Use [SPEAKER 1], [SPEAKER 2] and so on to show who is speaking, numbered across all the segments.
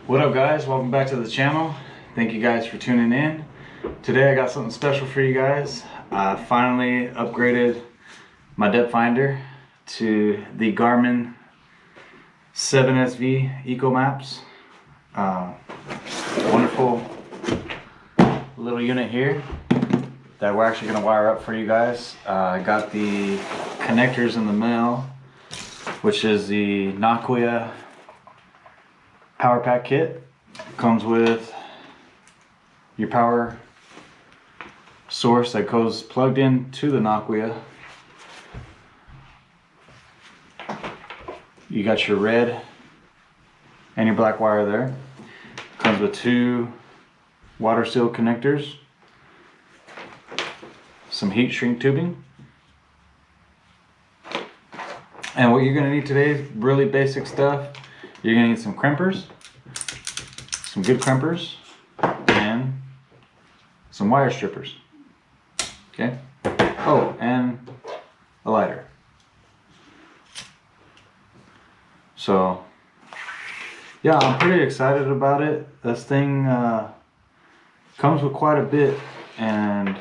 [SPEAKER 1] What up guys, welcome back to the channel. Thank you guys for tuning in. Today I got something special for you guys. I finally upgraded my depth finder to the Garmin 7sv Echomaps. Wonderful little unit here that we're actually going to wire up for you guys. I got the connectors in the mail, which is the Nokia power pack kit. Comes with your power source that goes plugged in to the Nokia. You got your red and your black wire there. Comes with two water seal connectors, some heat shrink tubing, and what you're going to need today is really basic stuff. You're going to need some crimpers, some good crimpers, and some wire strippers. Okay? Oh, and a lighter. So, yeah, I'm pretty excited about it. This thing comes with quite a bit, and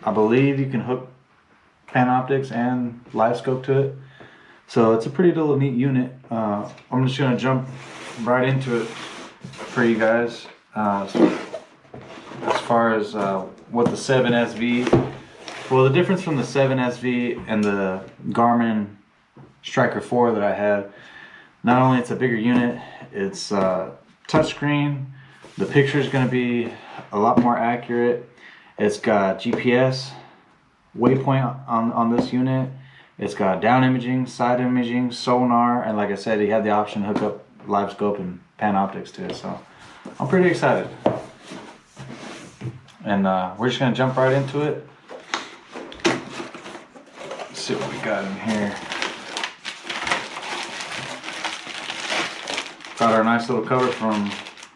[SPEAKER 1] I believe you can hook Panoptics and live scope to it. So it's a pretty little neat unit. I'm just gonna jump right into it for you guys. As far as what the 7sv, well, the difference from the 7sv and the Garmin Striker 4 that I had, not only it's a bigger unit, it's touchscreen. The picture is going to be a lot more accurate. It's got GPS waypoint on this unit. It's got down imaging, side imaging, sonar, and like I said, he had the option to hook up live scope and Panoptics to it. So I'm pretty excited. And we're just going to jump right into it. Let's see what we got in here. Got our nice little cover from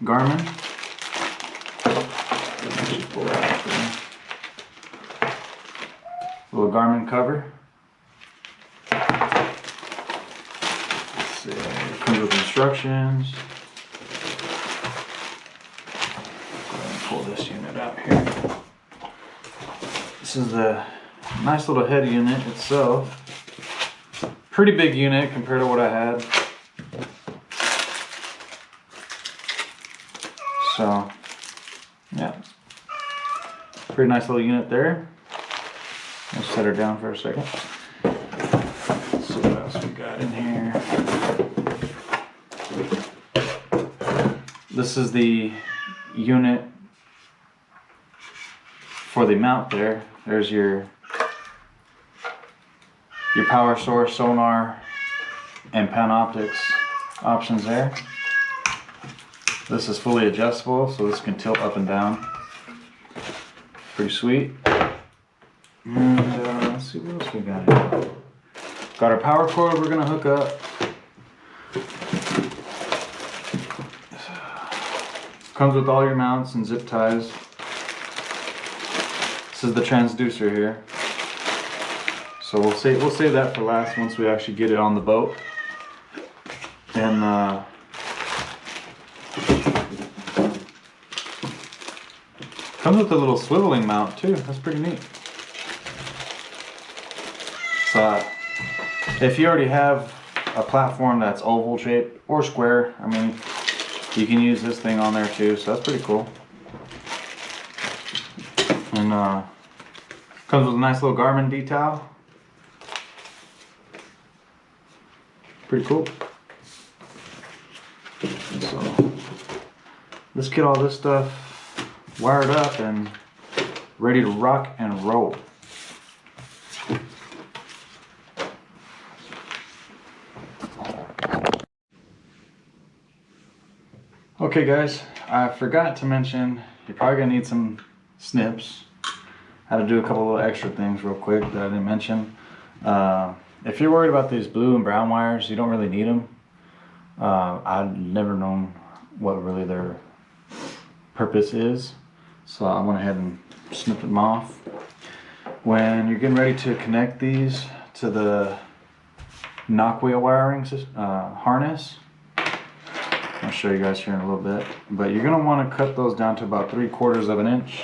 [SPEAKER 1] Garmin. Just pull that out there. Little Garmin cover. Let's see. It comes with instructions. Go ahead and pull this unit out here. This is the nice little head unit itself. Pretty big unit compared to what I had. So, yeah, pretty nice little unit there. I'll set her down for a second. Let's see what else we got in here. This is the unit for the mount there. There's your power source, sonar, and Panoptics options there. This is fully adjustable, so this can tilt up and down. Pretty sweet. And let's see what else we got here. Got our power cord we're gonna hook up. Comes with all your mounts and zip ties. This is the transducer here. So we'll save that for last once we actually get it on the boat. And comes with a little swiveling mount too. That's pretty neat. So if you already have a platform that's oval shaped or square, I mean, you can use this thing on there too. So that's pretty cool. And comes with a nice little Garmin decal. Pretty cool. So let's get all this stuff wired up and ready to rock and roll. Okay guys, I forgot to mention you're probably gonna need some snips. I had to do a couple little extra things real quick that I didn't mention. If you're worried about these blue and brown wires, you don't really need them. I've never known what really their purpose is. So I went ahead and snipped them off. When you're getting ready to connect these to the Nokia wiring harness, I'll show you guys here in a little bit. But you're gonna want to cut those down to about 3/4 of an inch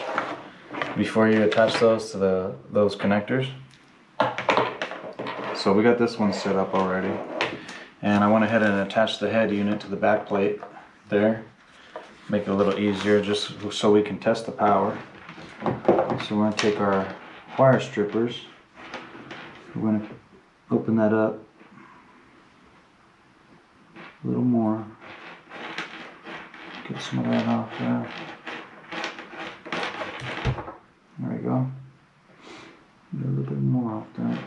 [SPEAKER 1] before you attach those to those connectors. So we got this one set up already, and I went ahead and attached the head unit to the back plate there. Make it a little easier just so we can test the power. So we're going to take our wire strippers. We're going to open that up a little more. Get some of that off there. There we go. Get a little bit more off that.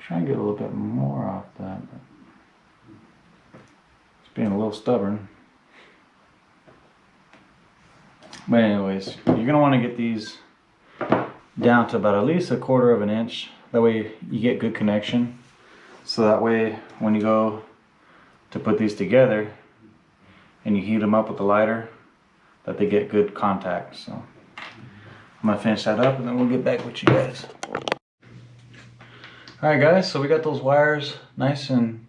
[SPEAKER 1] Try and get a little bit more off that, but it's being a little stubborn. But anyways, you're going to want to get these down to about at least 1/4 of an inch. That way you get good connection. So that way when you go to put these together and you heat them up with the lighter, that they get good contact. So I'm going to finish that up and then we'll get back with you guys. Alright guys, so we got those wires nice and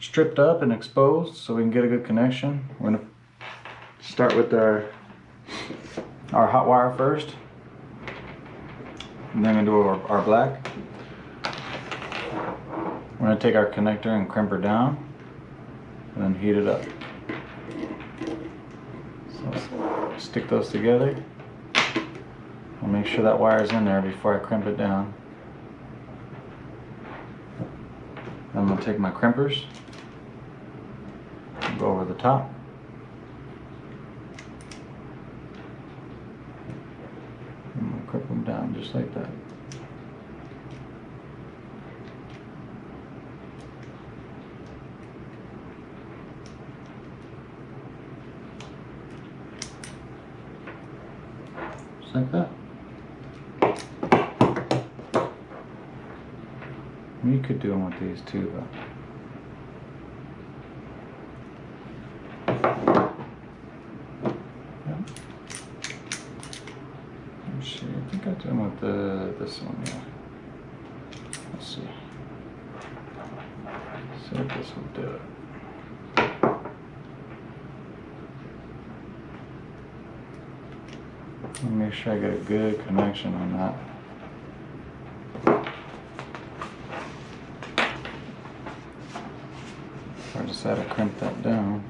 [SPEAKER 1] stripped up and exposed so we can get a good connection. We're going to start with our hot wire first, and then we're going to do our black. We're going to take our connector and crimp her down and then heat it up. So let's stick those together. I'll make sure that wire is in there before I crimp it down. I'm going to take my crimpers and go over the top. I'm going to crimp them down just like that. Just like that. You could do them with these too, though. Yeah. Let's see. I think I do them with this one. Yeah. Let's see. See if this will do it. Let me make sure I get a good connection on that. I just had to crimp that down.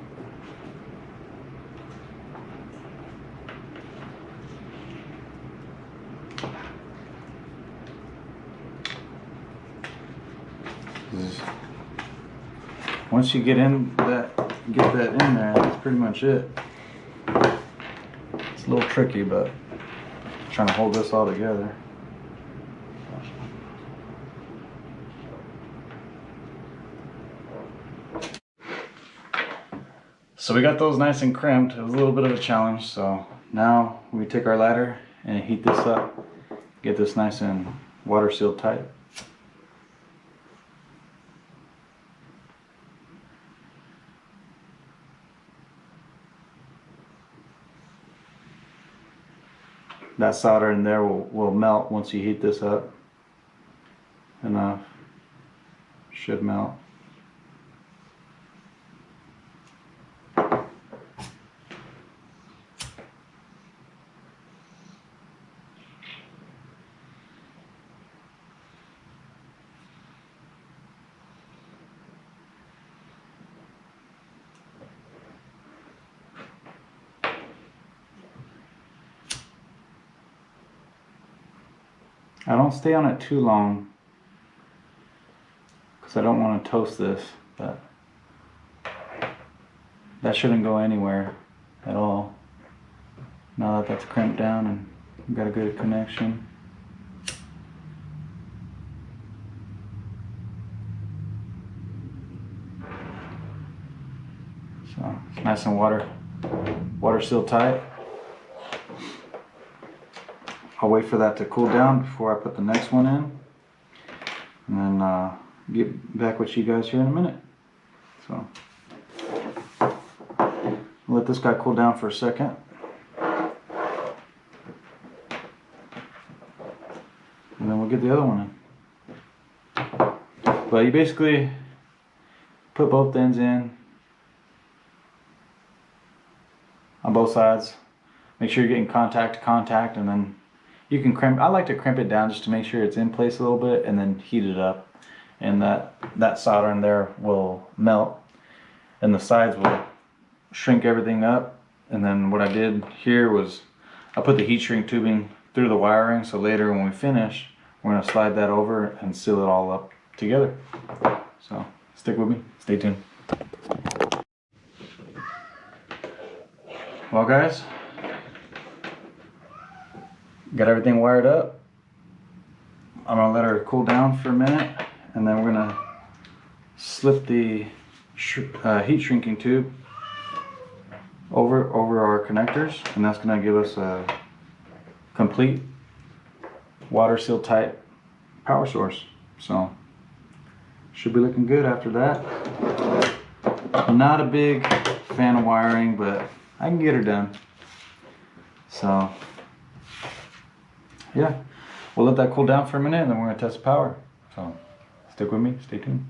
[SPEAKER 1] Once you get that in there, that's pretty much it. It's a little tricky, but I'm trying to hold this all together. So we got those nice and crimped. It was a little bit of a challenge. So now we take our ladder and heat this up. Get this nice and water sealed tight. That solder in there will melt once you heat this up. Enough. Should melt. I don't stay on it too long because I don't want to toast this, but that shouldn't go anywhere at all. Now that that's crimped down and we've got a good connection. So it's nice and water seal tight. I'll wait for that to cool down before I put the next one in, and then get back with you guys here in a minute. So I'll let this guy cool down for a second. And then we'll get the other one in. But you basically put both ends in on both sides. Make sure you're getting contact to contact, and then you can crimp. I like to crimp it down just to make sure it's in place a little bit, and then heat it up. And that solder in there will melt, and the sides will shrink everything up. And then what I did here was I put the heat shrink tubing through the wiring, so later when we finish, we're going to slide that over and seal it all up together. So stick with me, stay tuned. Well guys, got everything wired up. I'm going to let her cool down for a minute, and then we're going to slip the heat shrinking tube over our connectors, and that's going to give us a complete water seal tight power source. So should be looking good after that. I'm not a big fan of wiring, but I can get her done. So yeah, we'll let that cool down for a minute, and then we're going to test the power. So stick with me, stay tuned.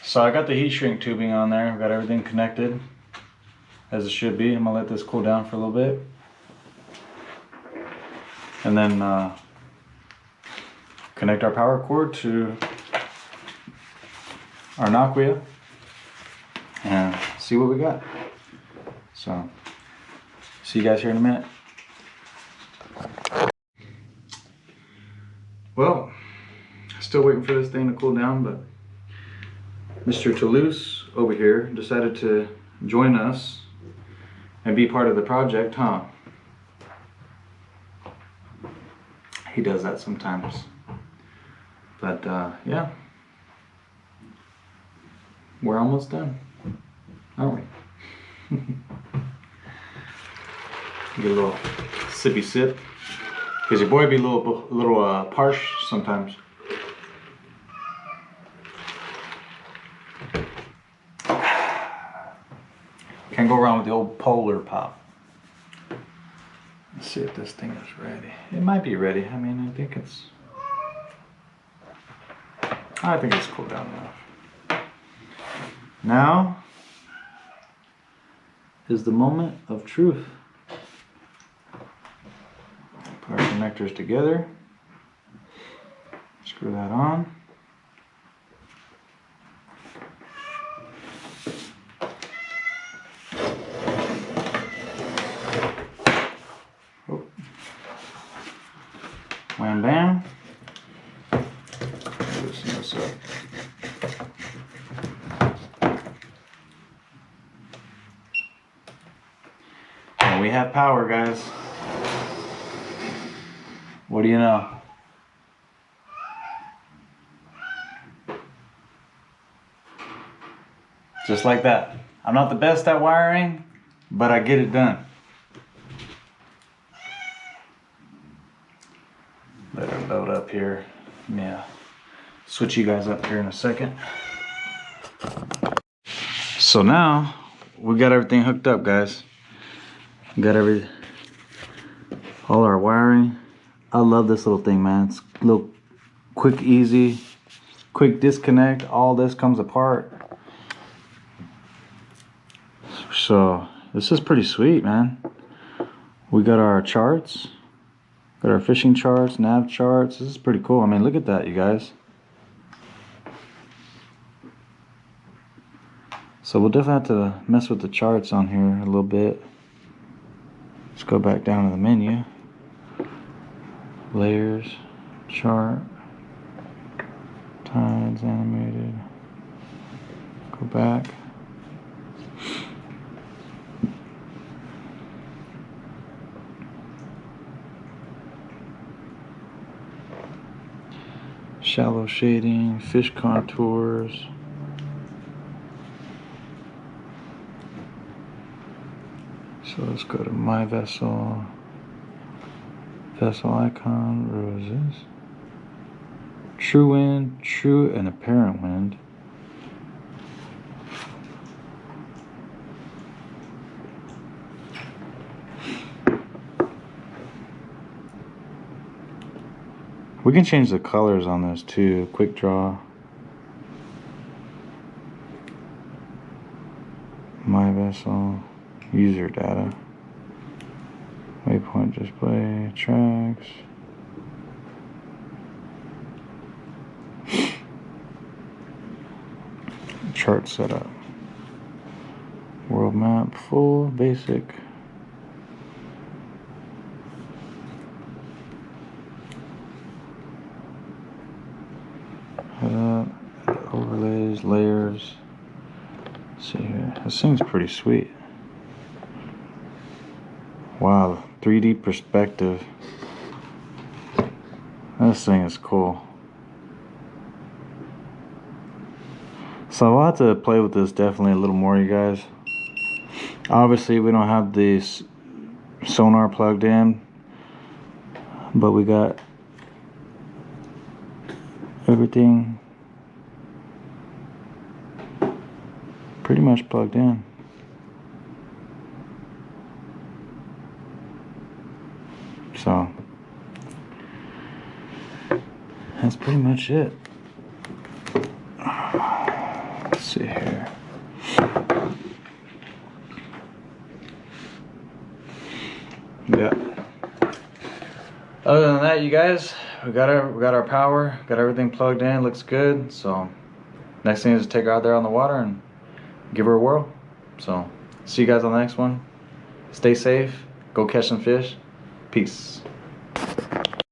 [SPEAKER 1] So I got the heat shrink tubing on there. I've got everything connected as it should be. I'm going to let this cool down for a little bit, and then connect our power cord to our Nokia and see what we got. So see you guys here in a minute. Well, still waiting for this thing to cool down, but Mr. Toulouse over here decided to join us and be part of the project, huh? He does that sometimes. But yeah, we're almost done, aren't we? Get a little sippy sip, because your boy be a little harsh sometimes. Can't go wrong with the old Polar Pop. Let's see if this thing is ready. It might be ready. I mean, I think it's cooled down enough. Now is the moment of truth. Put our connectors together. Screw that on. Wham bam. Loosen this up. And we have power, guys. What do you know? Just like that. I'm not the best at wiring, but I get it done. Let her load up here. Yeah. Switch you guys up here in a second. So now we got everything hooked up, guys. Got all our wiring. I love this little thing, man. It's a little quick, easy, quick disconnect. All this comes apart. So this is pretty sweet, man. We got our charts. Got our fishing charts, nav charts. This is pretty cool. I mean, look at that, you guys. So we'll definitely have to mess with the charts on here a little bit. Let's go back down to the menu. Layers, chart, tides, animated. Go back. Shallow shading, fish contours. So let's go to my vessel, vessel icon, roses, true wind, true and apparent wind. We can change the colors on this too. Quick draw. My vessel. User data. Waypoint display. Tracks. Chart setup. World map. Full. Basic. Overlays, layers. Let's see here. This thing's pretty sweet. Wow, 3D perspective. This thing is cool. So I'll have to play with this definitely a little more, you guys. Obviously, we don't have this sonar plugged in, but we got everything pretty much plugged in. So that's pretty much it. Let's see here. Yeah. Other than that, you guys, we got our power, got everything plugged in, looks good. So next thing is to take her out there on the water and give her a whirl. So see you guys on the next one. Stay safe, go catch some fish. Peace.